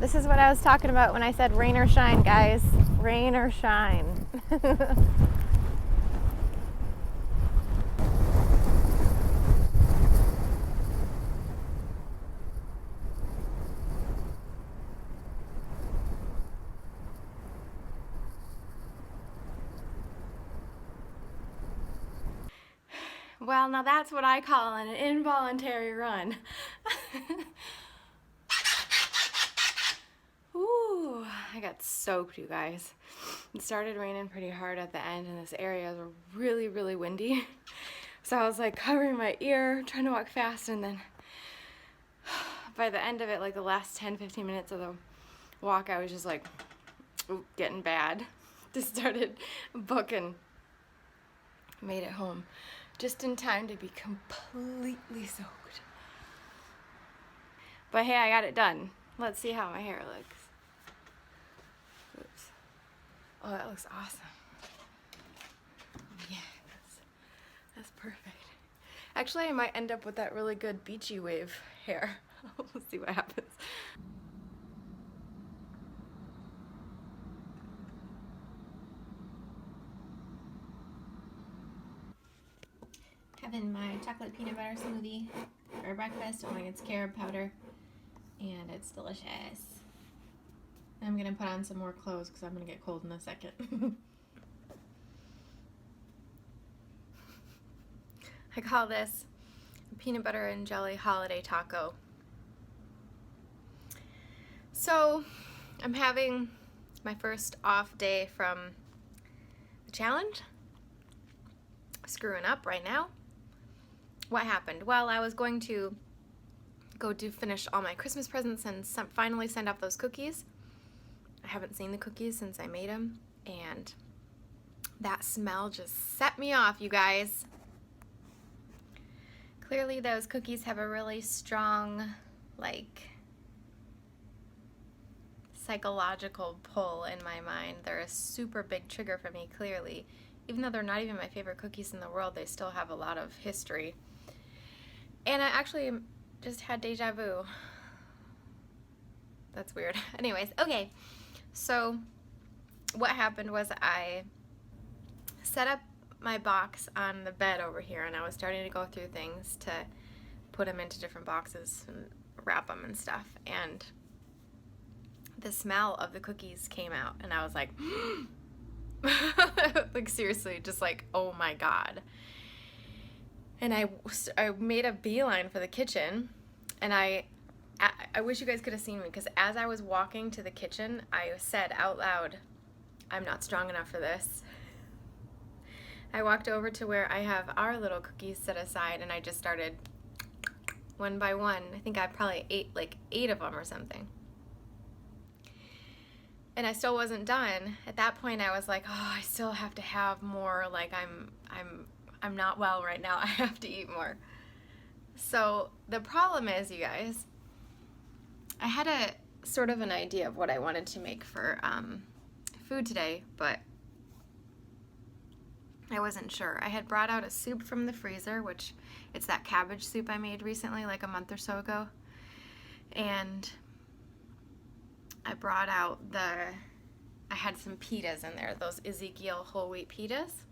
This is what I was talking about when I said rain or shine, guys. Rain or shine. Well, now that's what I call an involuntary run. Ooh, I got soaked, you guys. It started raining pretty hard at the end, and this area was really, really windy. So I was like covering my ear, trying to walk fast, and then by the end of it, like the last 10-15 minutes of the walk, I was just like, ooh, getting bad. Just started booking. Made it home just in time to be completely soaked. But hey, I got it done. Let's see how my hair looks. Oops. Oh, that looks awesome. Yeah, that's perfect. Actually, I might end up with that really good beachy wave hair. We'll see what happens. Having my chocolate peanut butter smoothie for breakfast. Only it's carob powder, and it's delicious. I'm gonna put on some more clothes because I'm gonna get cold in a second. I call this peanut butter and jelly holiday taco. So I'm having my first off day from the challenge. Screwing up right now. What happened? Well, I was going to go finish all my Christmas presents and finally send off those cookies. I haven't seen the cookies since I made them, and that smell just set me off, you guys. Clearly those cookies have a really strong, like, psychological pull in my mind. They're a super big trigger for me, clearly. Even though they're not even my favorite cookies in the world, they still have a lot of history. And I actually just had deja vu. That's weird. Anyways, okay. So what happened was I set up my box on the bed over here, and I was starting to go through things to put them into different boxes and wrap them and stuff. And the smell of the cookies came out, and I was like, like seriously, just like, oh my God. And I made a beeline for the kitchen, and I wish you guys could have seen me, because as I was walking to the kitchen, I said out loud, I'm not strong enough for this. I walked over to where I have our little cookies set aside, and I just started one by one. I think I probably ate like 8 of them or something. And I still wasn't done. At that point, I was like, oh, I still have to have more. Like, I'm not well right now. I have to eat more. So the problem is, you guys, I had a sort of an idea of what I wanted to make for food today, but I wasn't sure. I had brought out a soup from the freezer, which it's that cabbage soup I made recently, like a month or so ago. And I brought out I had some pitas in there, those Ezekiel whole wheat pitas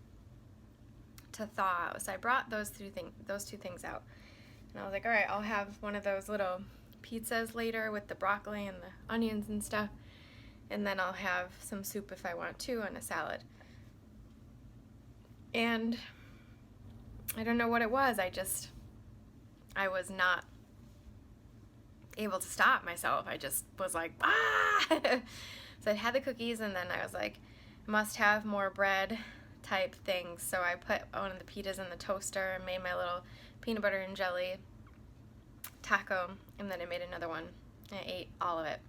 to thaw out. So I brought those two things out. And I was like, all right, I'll have one of those little pizzas later with the broccoli and the onions and stuff. And then I'll have some soup if I want to, and a salad. And I don't know what it was. I was not able to stop myself. I just was like, ah! So I had the cookies, and then I was like, must have more bread type things. So I put one of the pitas in the toaster and made my little peanut butter and jelly taco, and then I made another one. I ate all of it.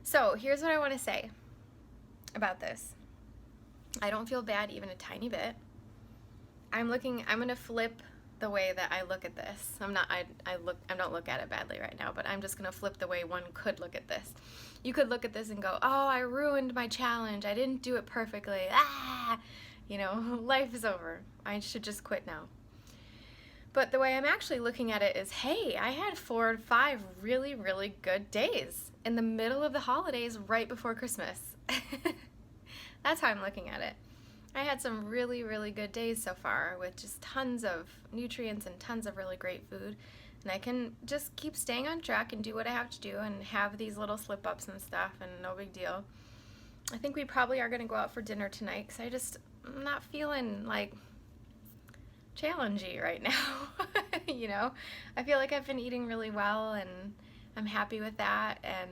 So here's what I want to say about this. I don't feel bad even a tiny bit. I'm going to flip the way that I look at this. I don't look at it badly right now, but I'm just going to flip the way one could look at this. You could look at this and go, oh, I ruined my challenge. I didn't do it perfectly. Ah, life is over. I should just quit now. But the way I'm actually looking at it is, hey, I had 4 or 5 really, really good days in the middle of the holidays right before Christmas. That's how I'm looking at it. I had some really, really good days so far with just tons of nutrients and tons of really great food. And I can just keep staying on track and do what I have to do and have these little slip-ups and stuff, and no big deal. I think we probably are going to go out for dinner tonight because I'm not feeling like challengey right now. You know, I feel like I've been eating really well and I'm happy with that, and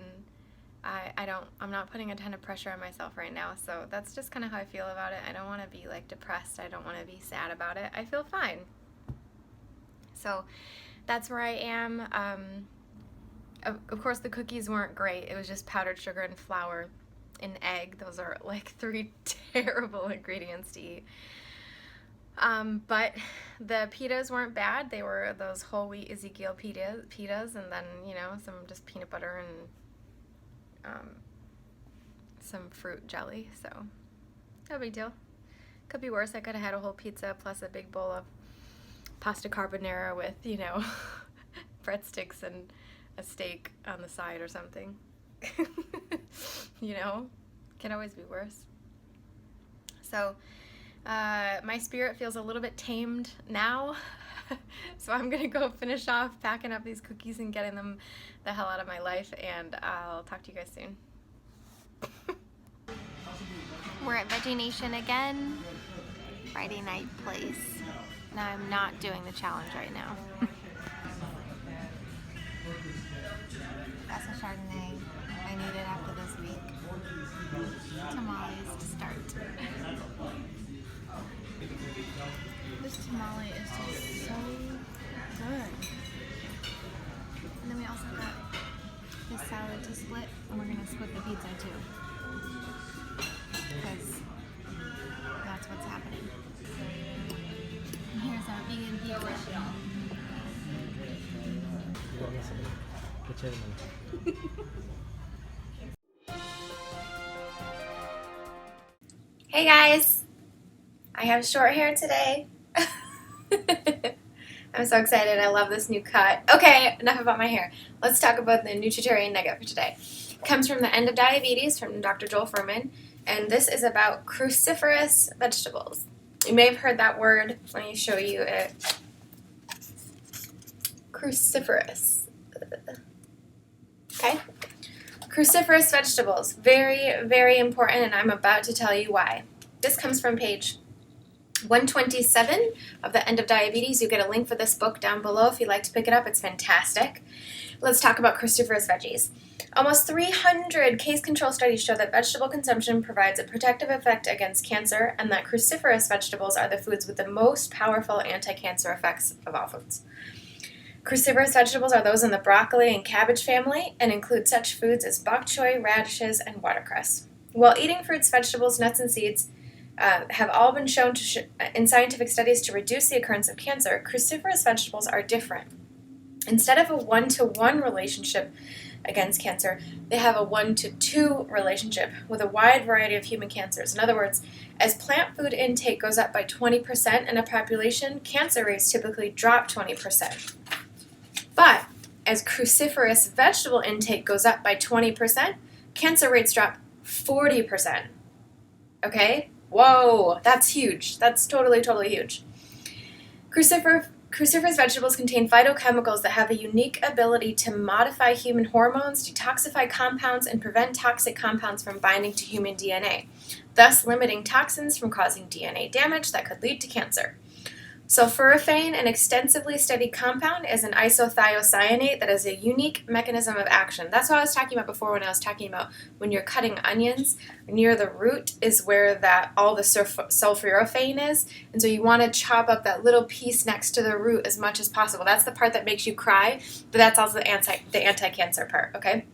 I'm not putting a ton of pressure on myself right now, so that's just kind of how I feel about it. I don't want to be like depressed. I don't want to be sad about it. I feel fine. So that's where I am. Of course, the cookies weren't great. It was just powdered sugar and flour and egg. Those are like 3 terrible ingredients to eat. But the pitas weren't bad. They were those whole wheat Ezekiel pitas, and then, you know, some just peanut butter and some fruit jelly. So no big deal. Could be worse. I could have had a whole pizza plus a big bowl of pasta carbonara with, you know, breadsticks and a steak on the side or something. You know, can always be worse. So my spirit feels a little bit tamed now. So I'm going to go finish off packing up these cookies and getting them the hell out of my life, and I'll talk to you guys soon. We're at Veggie Nation again, Friday night place. Now I'm not doing the challenge right now. That's a Chardonnay I needed after this week. Tamales to start. This tamale is just so good. And then we also got this salad to split, and we're going to split the pizza too. Because that's what's happening. And here's our vegan pizza. Hey guys! I have short hair today. I'm so excited. I love this new cut. Okay, enough about my hair. Let's talk about the Nutritarian nugget for today. It comes from The End of Diabetes from Dr. Fuhrman, and this is about cruciferous vegetables. You may have heard that word. Let me show you it. Cruciferous. Okay? Cruciferous vegetables. Very, very important, and I'm about to tell you why. This comes from page 127 of The End of Diabetes. You get a link for this book down below if you'd like to pick it up. It's fantastic. Let's talk about cruciferous veggies. Almost 300 case control studies show that vegetable consumption provides a protective effect against cancer, and that cruciferous vegetables are the foods with the most powerful anti-cancer effects of all foods. Cruciferous vegetables are those in the broccoli and cabbage family and include such foods as bok choy, radishes, and watercress. While eating fruits, vegetables, nuts, and seeds have all been shown in scientific studies to reduce the occurrence of cancer, cruciferous vegetables are different. Instead of a 1-to-1 relationship against cancer, they have a 1-to-2 relationship with a wide variety of human cancers. In other words, as plant food intake goes up by 20% in a population, cancer rates typically drop 20%. But as cruciferous vegetable intake goes up by 20%, cancer rates drop 40%. Okay? Whoa, that's huge. That's totally, totally huge. Cruciferous vegetables contain phytochemicals that have a unique ability to modify human hormones, detoxify compounds, and prevent toxic compounds from binding to human DNA, thus limiting toxins from causing DNA damage that could lead to cancer. Sulforaphane, an extensively studied compound, is an isothiocyanate that has a unique mechanism of action. That's what I was talking about before when I was talking about when you're cutting onions, near the root is where all the sulforaphane is, and so you want to chop up that little piece next to the root as much as possible. That's the part that makes you cry, but that's also the anti-cancer part, okay?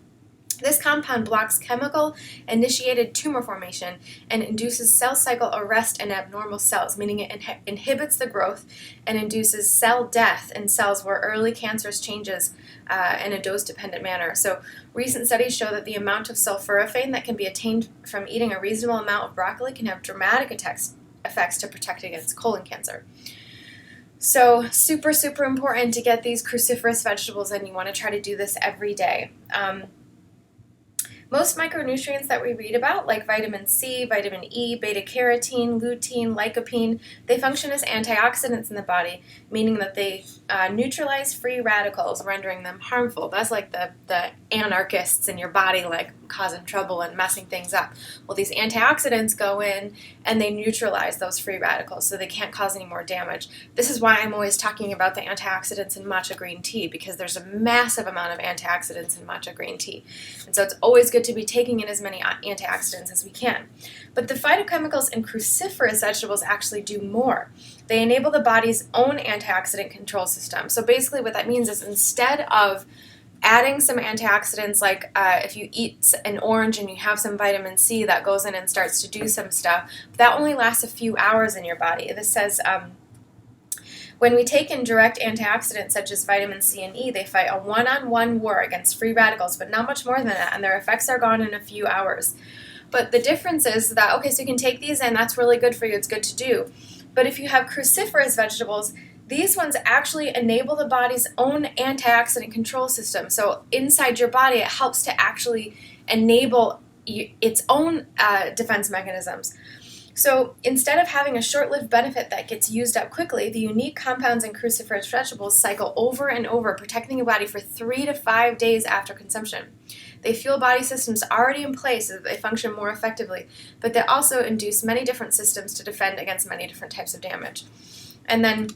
This compound blocks chemical-initiated tumor formation and induces cell cycle arrest in abnormal cells, meaning it inhibits the growth and induces cell death in cells where early cancerous changes in a dose-dependent manner. So recent studies show that the amount of sulforaphane that can be attained from eating a reasonable amount of broccoli can have dramatic effects to protect against colon cancer. So super, super important to get these cruciferous vegetables in. You want to try to do this every day. Most micronutrients that we read about, like vitamin C, vitamin E, beta-carotene, lutein, lycopene, they function as antioxidants in the body, meaning that they neutralize free radicals, rendering them harmful. That's like the anarchists in your body, like causing trouble and messing things up. Well, these antioxidants go in and they neutralize those free radicals, so they can't cause any more damage. This is why I'm always talking about the antioxidants in matcha green tea, because there's a massive amount of antioxidants in matcha green tea. And so it's always good to be taking in as many antioxidants as we can. But the phytochemicals in cruciferous vegetables actually do more. They enable the body's own antioxidant control system. So basically what that means is instead of adding some antioxidants, like if you eat an orange and you have some vitamin C that goes in and starts to do some stuff, that only lasts a few hours in your body. This says when we take in direct antioxidants such as vitamin C and E, they fight a one-on-one war against free radicals, but not much more than that, and their effects are gone in a few hours. But the difference is that, okay, so you can take these in, that's really good for you, it's good to do. But if you have cruciferous vegetables, these ones actually enable the body's own antioxidant control system. So inside your body, it helps to actually enable its own defense mechanisms. So instead of having a short-lived benefit that gets used up quickly, the unique compounds in cruciferous vegetables cycle over and over, protecting your body for 3 to 5 days after consumption. They fuel body systems already in place so that they function more effectively, but they also induce many different systems to defend against many different types of damage. And then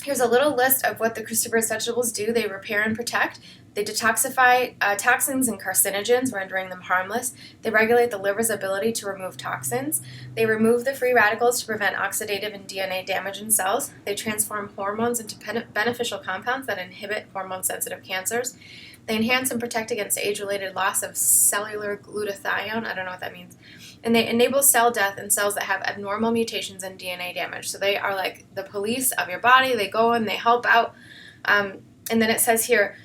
here's a little list of what the cruciferous vegetables do. They repair and protect. They detoxify toxins and carcinogens, rendering them harmless. They regulate the liver's ability to remove toxins. They remove the free radicals to prevent oxidative and DNA damage in cells. They transform hormones into beneficial compounds that inhibit hormone-sensitive cancers. They enhance and protect against age-related loss of cellular glutathione. I don't know what that means. And they enable cell death in cells that have abnormal mutations and DNA damage. So they are like the police of your body. They go and they help out. And then it says here,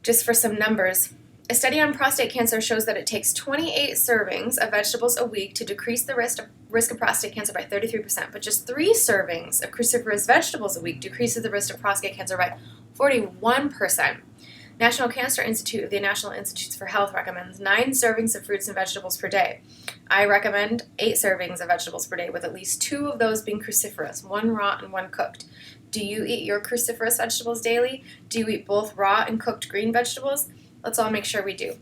just for some numbers, a study on prostate cancer shows that it takes 28 servings of vegetables a week to decrease the risk of prostate cancer by 33%, but just 3 servings of cruciferous vegetables a week decreases the risk of prostate cancer by 41%. National Cancer Institute, the National Institutes for Health, recommends 9 servings of fruits and vegetables per day. I recommend 8 servings of vegetables per day, with at least 2 of those being cruciferous, 1 raw and 1 cooked. Do you eat your cruciferous vegetables daily? Do you eat both raw and cooked green vegetables? Let's all make sure we do.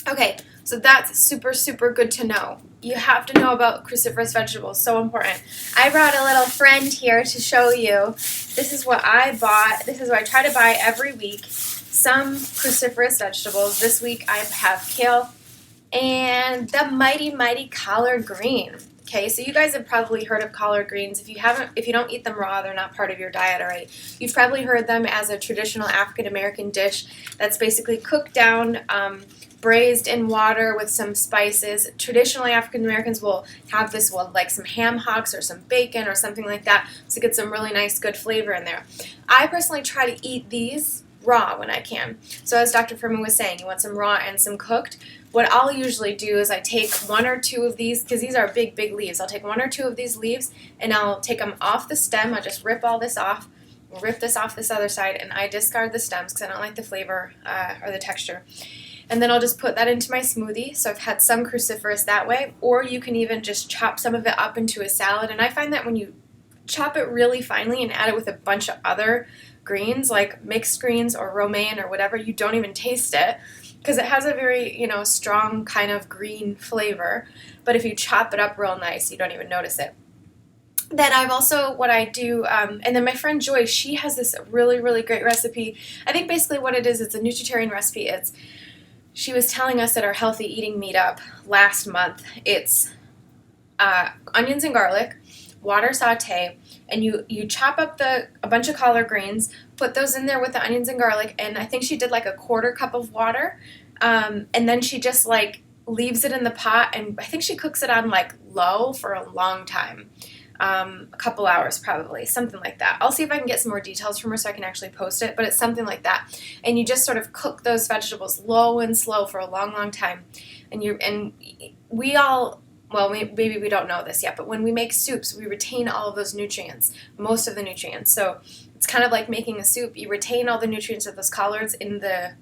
Okay, so that's super, super good to know. You have to know about cruciferous vegetables, so important. I brought a little friend here to show you. This is what I bought. This is what I try to buy every week. Some cruciferous vegetables. This week I have kale and the mighty, mighty collard green. Okay, so you guys have probably heard of collard greens. If you don't eat them raw, they're not part of your diet already. You've probably heard them as a traditional African American dish that's basically cooked down, braised in water with some spices. Traditionally, African Americans will have this with like some ham hocks or some bacon or something like that to get some really nice, good flavor in there. I personally try to eat these raw when I can. So as Dr. Fuhrman was saying, you want some raw and some cooked. What I'll usually do is I take 1 or 2 of these, because these are big, big leaves. I'll take 1 or 2 of these leaves and I'll take them off the stem. I'll just rip all this off, rip this off this other side, and I discard the stems because I don't like the flavor or the texture. And then I'll just put that into my smoothie. So I've had some cruciferous that way, or you can even just chop some of it up into a salad. And I find that when you chop it really finely and add it with a bunch of other greens, like mixed greens or romaine or whatever, you don't even taste it because it has a very, strong kind of green flavor. But if you chop it up real nice, you don't even notice it. Then I've also, what I do, and then my friend Joy, she has this really, really great recipe. I think basically what it is, it's a Nutritarian recipe. She was telling us at our healthy eating meetup last month, it's onions and garlic, water saute, and you chop up a bunch of collard greens, put those in there with the onions and garlic, and I think she did like a 1/4 cup of water, and then she just like leaves it in the pot, and I think she cooks it on like low for a long time, a couple hours probably, something like that. I'll see if I can get some more details from her so I can actually post it, but it's something like that. And you just sort of cook those vegetables low and slow for a long, long time, and we all well, maybe we don't know this yet, but when we make soups, we retain all of those nutrients, most of the nutrients. So it's kind of like making a soup. You retain all the nutrients of those collards in the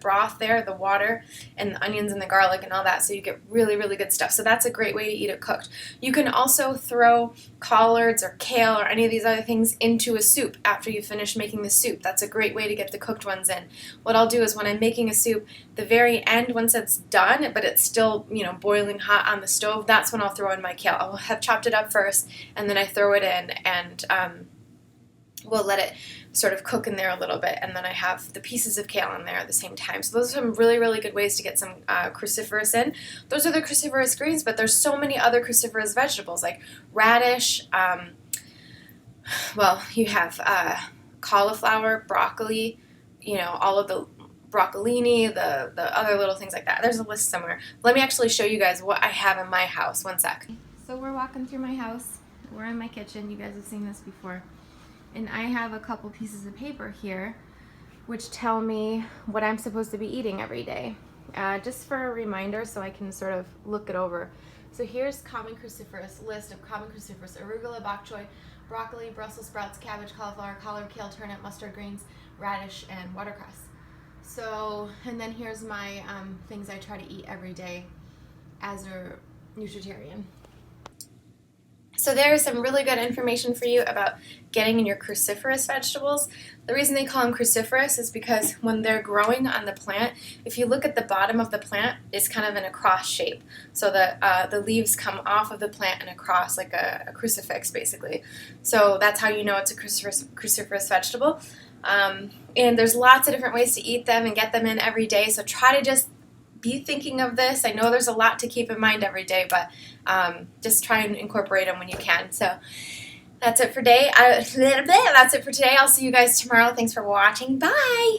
broth there, the water, and the onions and the garlic and all that, so you get really, really good stuff. So that's a great way to eat it cooked. You can also throw collards or kale or any of these other things into a soup after you finish making the soup. That's a great way to get the cooked ones in. What I'll do is when I'm making a soup, the very end, once it's done, but it's still, boiling hot on the stove, that's when I'll throw in my kale. I'll have chopped it up first, and then I throw it in, and we'll let it sort of cook in there a little bit, and then I have the pieces of kale in there at the same time. So those are some really, really good ways to get some cruciferous in. Those are the cruciferous greens, but there's so many other cruciferous vegetables like radish. You have cauliflower, broccoli, all of the broccolini, the other little things like that. There's a list somewhere. Let me actually show you guys what I have in my house. One sec. So we're walking through my house. We're in my kitchen. You guys have seen this before. And I have a couple pieces of paper here which tell me what I'm supposed to be eating every day. Just for a reminder so I can sort of look it over. So here's common cruciferous, list of common cruciferous: arugula, bok choy, broccoli, Brussels sprouts, cabbage, cauliflower, collard, kale, turnip, mustard greens, radish, and watercress. So, and then here's my things I try to eat every day as a Nutritarian. So there's some really good information for you about getting in your cruciferous vegetables. The reason they call them cruciferous is because when they're growing on the plant, if you look at the bottom of the plant, it's kind of in a cross shape. So the leaves come off of the plant in a cross, like a crucifix, basically. So that's how you know it's a cruciferous vegetable. And there's lots of different ways to eat them and get them in every day. So try to just be thinking of this. I know there's a lot to keep in mind every day, but just try and incorporate them when you can. So that's it for today. That's it for today. I'll see you guys tomorrow. Thanks for watching. Bye.